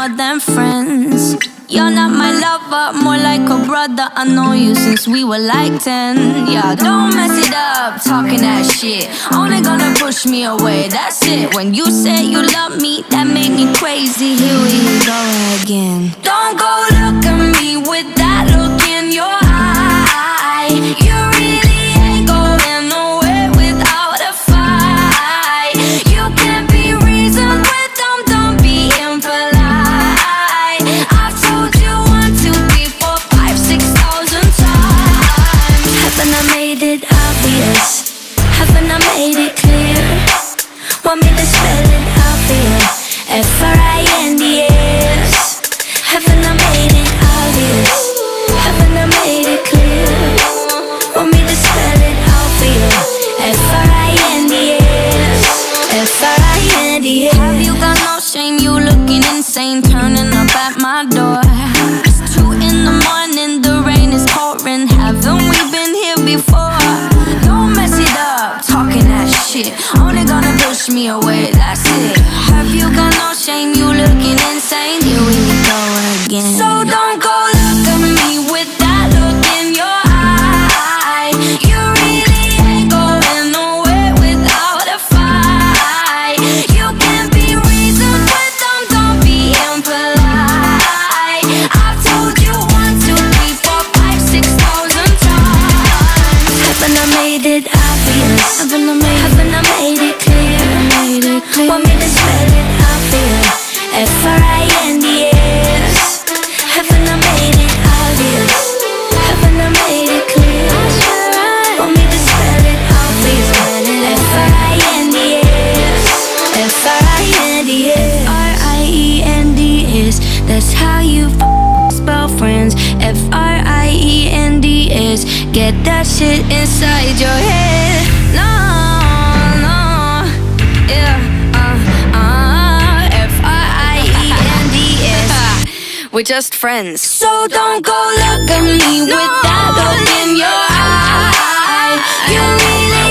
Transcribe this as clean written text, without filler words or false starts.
more than friends. You're not my lover, more like a brother. I know you since we were like 10. Yeah, don't mess it up, talking that shit. Only gonna push me away, that's it. When you said you love me, that made me crazy. Here we go again. Don't go look at me with that look in your eye. You really ain't going nowhere without a fight. You can't be reasoned with them, don't be impolite. I've told you 1, 2, 3, 4, 5, 6,000 times. Haven't I made it obvious? Haven't I made it clear? Want me to spell it out for you? F-R-I-N-D-S. Haven't I made it obvious? Haven't I made it clear? Want me to spell it out for you? F-R-I-N-D-S. F-R-I-N-D-S. Have you got no shame? You looking insane, turning up at my door. It's 2 in the morning, the rain is pouring. Haven't we been here before? Don't mess it up, talking that shit. Only gonna push me away, that's it. Have you got no shame? You looking insane. Here we go again. So don't go look at me with that look in your eye. You really ain't going nowhere without a fight. You can't be reasoned with them, don't be impolite. I've told you 1, 2, 3, 4, 5, 6,000 times. Haven't I made it obvious? Haven't I made it clear? Want me to spell it out for you? F-R-I-N-D-S. Haven't I made it obvious? Haven't I made it clear? Want me to spell it out for you? F-R-I-N-D-S. F-R-I-N-D-S. R-I-E-N-D-S. That's how you spell friends. F-R-I-E-N-D-S. Get that shit inside your head. No, no, yeah, F-R-I-E-N-D-S. We're just friends. So don't go look at me with that look in your eye. You really